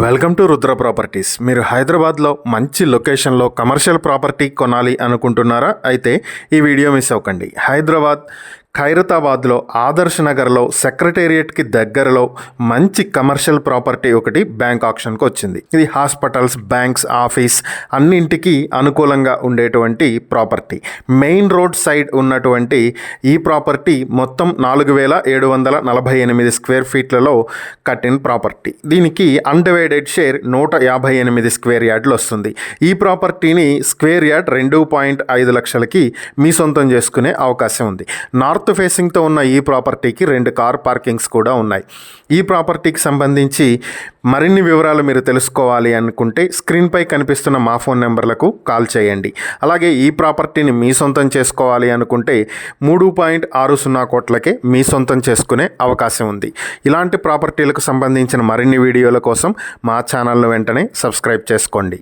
Welcome to Rudra properties. మీరు హైదరాబాద్లో మంచి లొకేషన్లో కమర్షియల్ ప్రాపర్టీ కొనాలి అనుకుంటున్నారా? అయితే ఈ వీడియో మిస్ అవ్వకండి. హైదరాబాద్ ఖైరతాబాద్లో ఆదర్శ్ నగర్లో సెక్రటేరియట్కి దగ్గరలో మంచి కమర్షియల్ ప్రాపర్టీ ఒకటి బ్యాంక్ ఆప్షన్కి వచ్చింది. ఇది హాస్పిటల్స్, బ్యాంక్స్, ఆఫీస్ అన్నింటికి అనుకూలంగా ఉండేటువంటి ప్రాపర్టీ. మెయిన్ రోడ్ సైడ్ ఉన్నటువంటి ఈ ప్రాపర్టీ మొత్తం 4,748 స్క్వేర్ ఫీట్లలో కట్టిన ప్రాపర్టీ. దీనికి అన్డివైడెడ్ షేర్ 158 స్క్వేర్ యార్డ్లు వస్తుంది. ఈ ప్రాపర్టీని స్క్వేర్ యార్డ్ 2.5 లక్షలకి మీ సొంతం చేసుకునే అవకాశం ఉంది. నార్త్ ఫేసింగ్తో ఉన్న ఈ ప్రాపర్టీకి 2 కార్ పార్కింగ్స్ కూడా ఉన్నాయి. ఈ ప్రాపర్టీకి సంబంధించి మరిన్ని వివరాలు మీరు తెలుసుకోవాలి అనుకుంటే స్క్రీన్పై కనిపిస్తున్న మా ఫోన్ నెంబర్లకు కాల్ చేయండి. అలాగే ఈ ప్రాపర్టీని మీ సొంతం చేసుకోవాలి అనుకుంటే 3.60 కోట్లకే మీ సొంతం చేసుకునే అవకాశం ఉంది. ఇలాంటి ప్రాపర్టీలకు సంబంధించిన మరిన్ని వీడియోల కోసం మా ఛానల్ను వెంటనే సబ్స్క్రైబ్ చేసుకోండి.